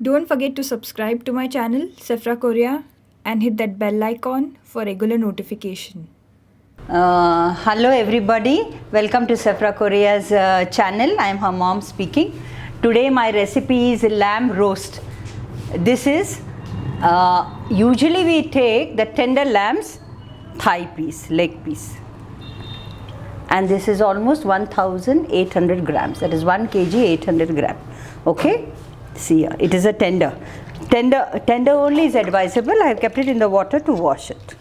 Don't forget to subscribe to my channel, Safra Korea, and hit that bell icon for regular notification. Hello everybody, welcome to Safra Korea's channel. I am her mom speaking. Today my recipe is lamb roast. This is, usually we take the tender lamb's thigh piece, leg piece. And this is almost 1800 grams, that is 1 kg 800 gram. Okay, see here, it is a tender. Tender only is advisable. I have kept it in the water to wash it.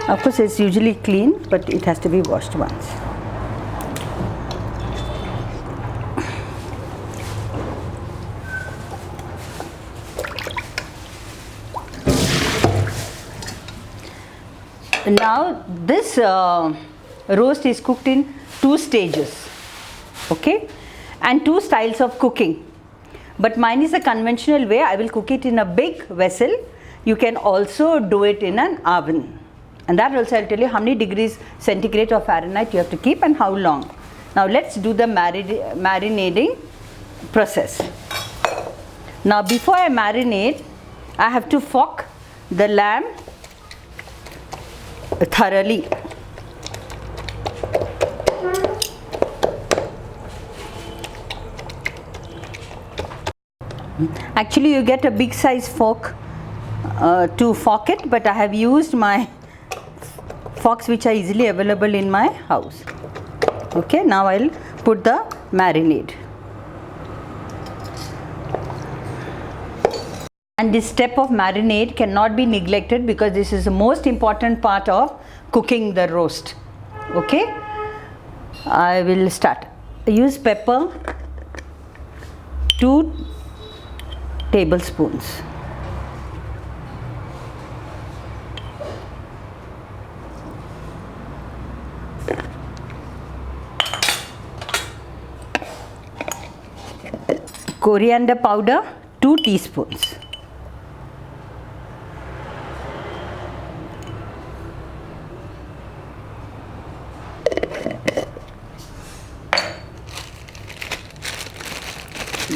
Of course, it's usually clean, but it has to be washed once. Now, this roast is cooked in 2 stages, okay, and 2 styles of cooking. But mine is a conventional way. I will cook it in a big vessel. You can also do it in an oven. And that also I'll tell you how many degrees centigrade or Fahrenheit you have to keep and how long. Now let's do the marinating process. Now before I marinate, I have to fork the lamb thoroughly. Actually you get a big size fork to fork it, but I have used my forks which are easily available in my house. Okay, now I'll put the marinade. And this step of marinade cannot be neglected because this is the most important part of cooking the roast. Okay, I will start. Use pepper, 2 tablespoons. Coriander powder, 2 teaspoons.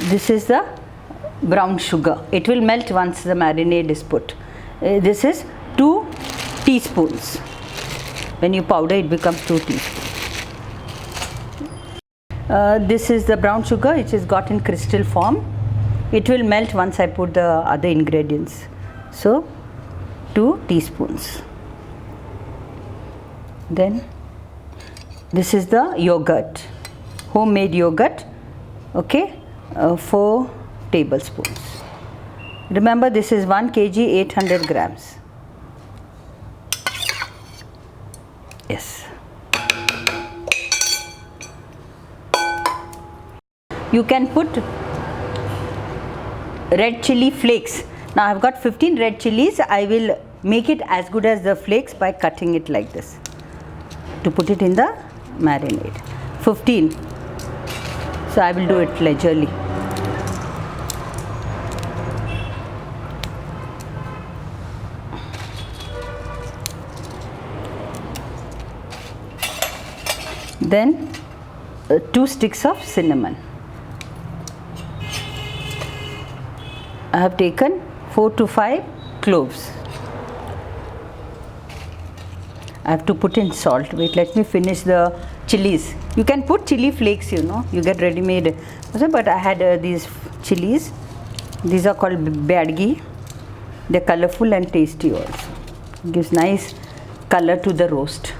This is the brown sugar. It will melt once the marinade is put. This is 2 teaspoons. When you powder, it becomes 2 teaspoons. This is the brown sugar which is got in crystal form. It will melt once I put the other ingredients. So 2 teaspoons. Then this is the yogurt, homemade yogurt. Okay, 4 tablespoons. Remember, this is 1 kg 800 grams. Yes. You can put red chili flakes. Now I have got 15 red chilies. I will make it as good as the flakes by cutting it like this to put it in the marinade. 15. So I will do it leisurely. Then 2 sticks of cinnamon. I have taken 4 to 5 cloves. I have to put in salt. Wait, let me finish the chilies. You can put chili flakes, you know, you get ready made. But I had these chilies. These are called badgi. They are colorful and tasty also. It gives nice color to the roast.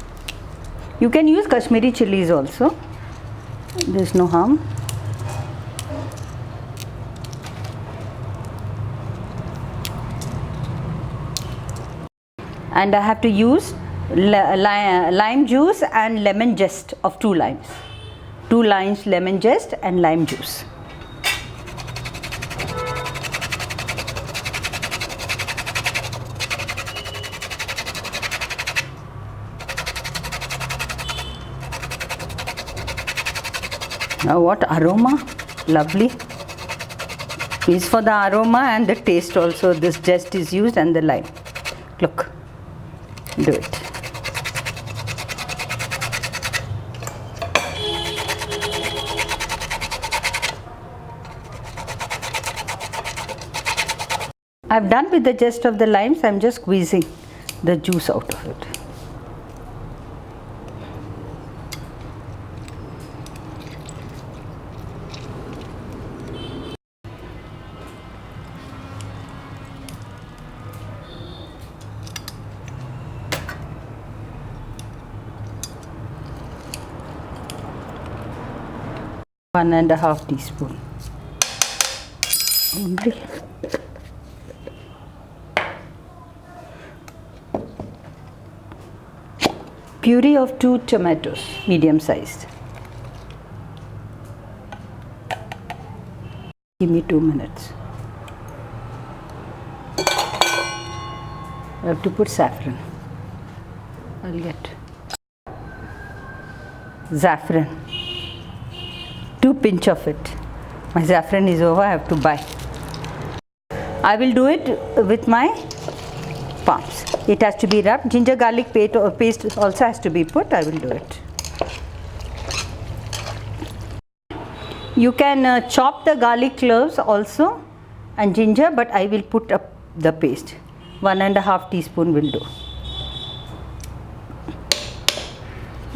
You can use Kashmiri chilies also. There is no harm. And I have to use lime juice and lemon zest of 2 limes. 2 limes lemon zest and lime juice. Now what aroma, lovely. Is for the aroma and the taste also. This zest is used and the lime. Look, do it. I've done with the zest of the limes. I'm just squeezing the juice out of it. One and a half teaspoon only. Puree of 2 tomatoes, medium sized. Give me 2 minutes. I have to put saffron. I'll get zaffron. 2 pinch of it. My zaffron is over, I have to buy. I will do it with my palms. It has to be rubbed. Ginger garlic paste also has to be put. I will do it. You can chop the garlic cloves also and ginger, but I will put up the paste. 1.5 teaspoon will do.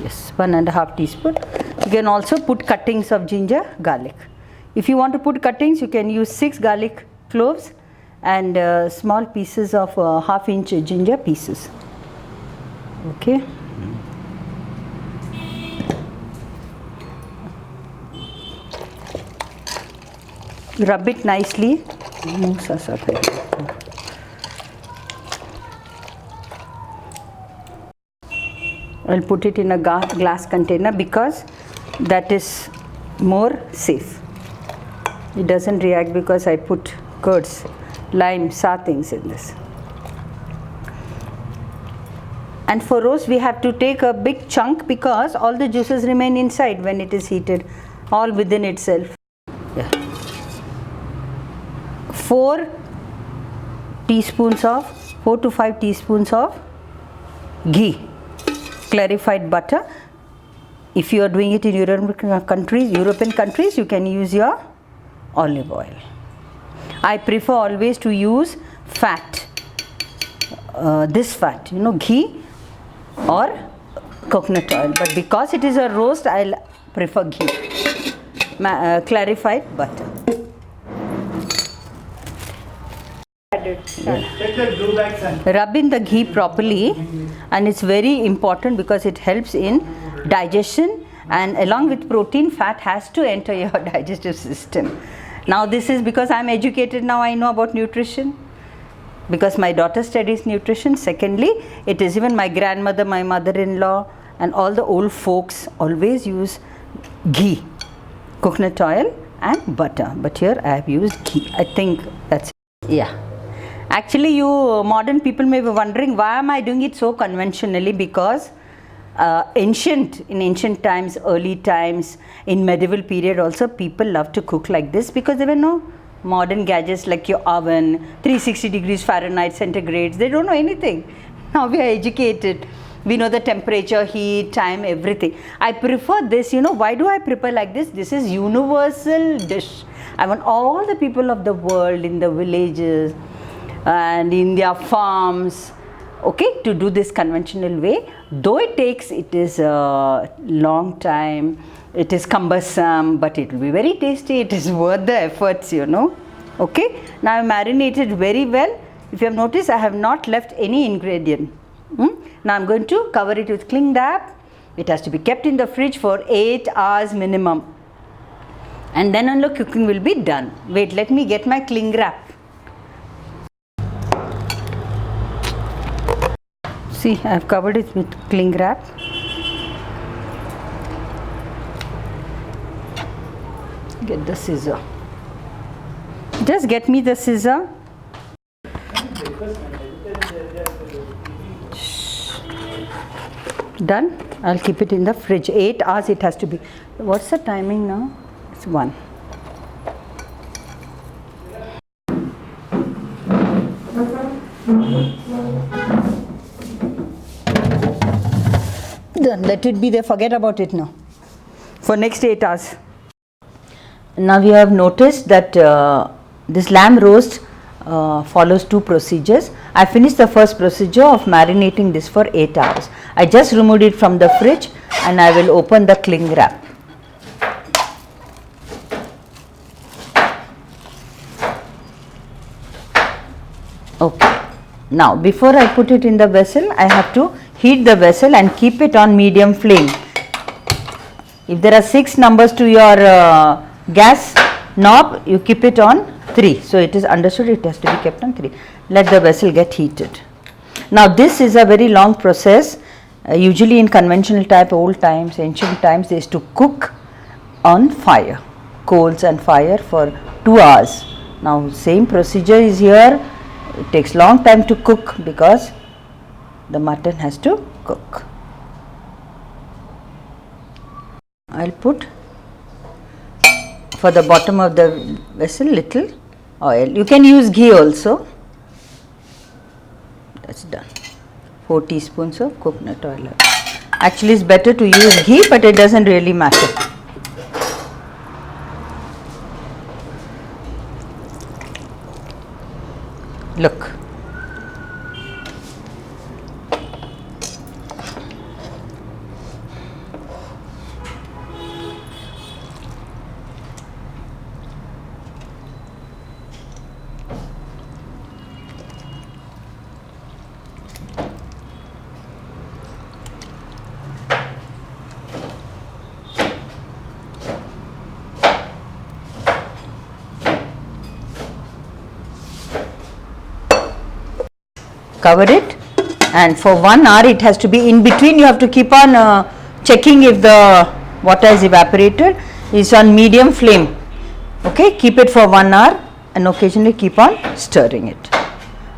Yes, 1.5 teaspoon. You can also put cuttings of ginger garlic. If you want to put cuttings, you can use 6 garlic cloves and small pieces of half-inch ginger pieces. Okay. Rub it nicely. I'll put it in a glass container because that is more safe. It doesn't react because I put curds, lime, things in this. And for roast we have to take a big chunk because all the juices remain inside when it is heated, all within itself. Yeah. 4 to 5 teaspoons of ghee, clarified butter. If you are doing it in European countries, you can use your olive oil. I prefer always to use fat, this fat, ghee or coconut oil, but because it is a roast, I'll prefer ghee, clarified butter. Rub in the ghee properly, and it's very important because it helps in digestion, and along with protein, fat has to enter your digestive system. Now this is because I'm educated now, I know about nutrition, because my daughter studies nutrition. Secondly, it is even my grandmother, my mother-in-law and all the old folks always use ghee, coconut oil and butter, but here I have used ghee. I think that's it. Yeah. Actually, you modern people may be wondering why am I doing it so conventionally, because in ancient times, early times, in medieval period also, people love to cook like this because there were no modern gadgets like your oven, 360 degrees Fahrenheit, centigrades. They don't know anything. Now we are educated. We know the temperature, heat, time, everything. I prefer this, why do I prepare like this? This is universal dish. I want all the people of the world in the villages and in their farms, okay, to do this conventional way. Though it is a long time, it is cumbersome, but it will be very tasty. It is worth the efforts, Okay, now I marinated very well. If you have noticed, I have not left any ingredient. Now I'm going to cover it with cling wrap. It has to be kept in the fridge for 8 hours minimum, and then only cooking will be done. Wait, let me get my cling wrap. See, I have covered it with cling wrap. Get the scissor. Just get me the scissor. Done. I'll keep it in the fridge. 8 hours it has to be. What's the timing now? It's 1. Done. Let it be there. Forget about it now. For next 8 hours. Now we have noticed that this lamb roast follows two procedures. I finished the first procedure of marinating this for 8 hours. I just removed it from the fridge and I will open the cling wrap. Okay. Now before I put it in the vessel, I have to heat the vessel and keep it on medium flame. If there are 6 numbers to your gas knob, you keep it on 3. So it is understood it has to be kept on 3. Let the vessel get heated. Now this is a very long process. Usually in conventional type, old times, ancient times, they used to cook on fire, coals and fire for 2 hours. Now same procedure is here. It takes long time to cook because the mutton has to cook. I'll put for the bottom of the vessel little oil. You can use ghee also. That's done. 4 teaspoons of coconut oil. Actually it's better to use ghee, but it doesn't really matter. Look. Cover it, and for 1 hour it has to be in between. You have to keep on checking if the water is evaporated. It's on medium flame. Okay, keep it for 1 hour and occasionally keep on stirring it.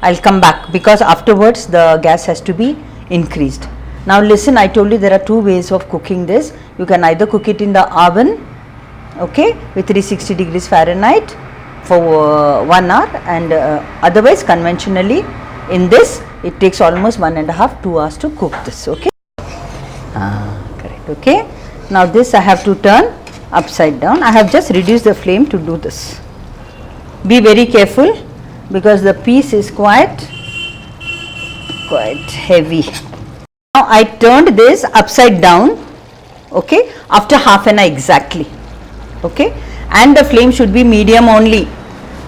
I'll come back because afterwards the gas has to be increased. Now listen, I told you there are 2 ways of cooking this. You can either cook it in the oven, okay, with 360 degrees Fahrenheit for 1 hour, and otherwise conventionally in this it takes almost 1.5–2 hours to cook this. Okay, correct. Okay, now this I have to turn upside down. I have just reduced the flame to do this. Be very careful because the piece is quite heavy. Now I turned this upside down, okay, after half an hour exactly, okay, and the flame should be medium only.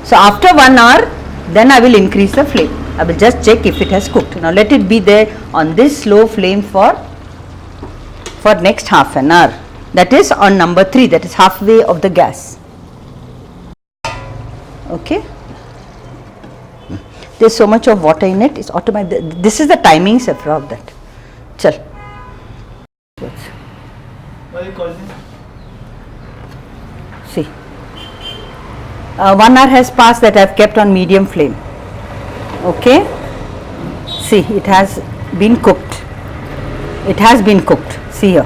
So after 1 hour then I will increase the flame. I will just check if it has cooked. Now let it be there on this slow flame for next half an hour. That is on number 3, that is halfway of the gas. Okay. There is so much of water in it, it's automatic. This is the timing, Saffron, of that. Chal. What do you call this? See. 1 hour has passed that I have kept on medium flame. Okay, see, it has been cooked. It has been cooked. See here.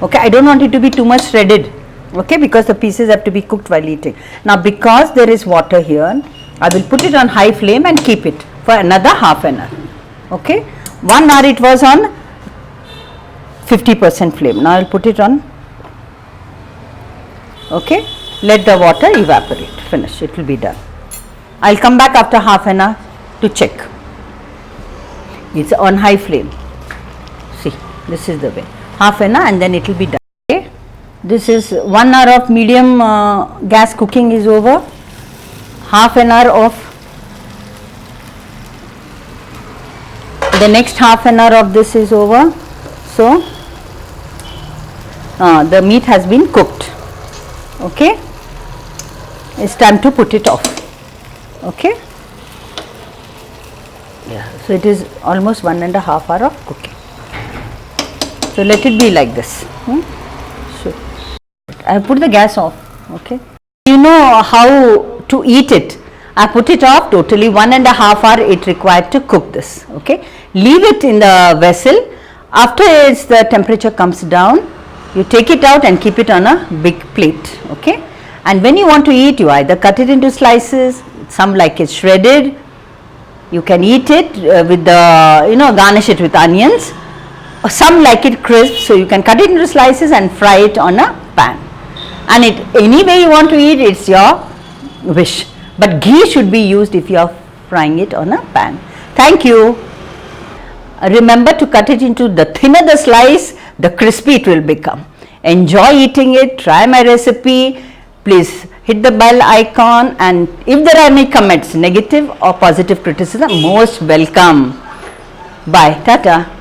Okay, I don't want it to be too much shredded. Okay, because the pieces have to be cooked while eating. Now, because there is water here, I will put it on high flame and keep it for another half an hour. Okay, 1 hour it was on 50% flame. Now I will put it on. Okay, let the water evaporate. Finish. It will be done. I will come back after half an hour to check. It's on high flame. See, this is the way. Half an hour and then it will be done. Okay. This is 1 hour of medium gas cooking is over. Half an hour of the next half an hour of this is over. So the meat has been cooked. Okay. It's time to put it off. Okay. Yeah, so it is almost 1.5 hours of cooking. So let it be like this. So I have put the gas off. Okay. You know how to eat it. I put it off totally 1.5 hours it required to cook this. Okay. Leave it in the vessel. After the temperature comes down, you take it out and keep it on a big plate. Okay. And when you want to eat, you either cut it into slices. Some like it shredded. You can eat it with the, garnish it with onions. Some like it crisp, so you can cut it into slices and fry it on a pan. And any way you want to eat, it's your wish. but ghee should be used if you are frying it on a pan. Thank you. Remember to cut it into, the thinner the slice, the crispy it will become. Enjoy eating it. Try my recipe. Please hit the bell icon, and if there are any comments, negative or positive criticism, most welcome. Bye. Tata.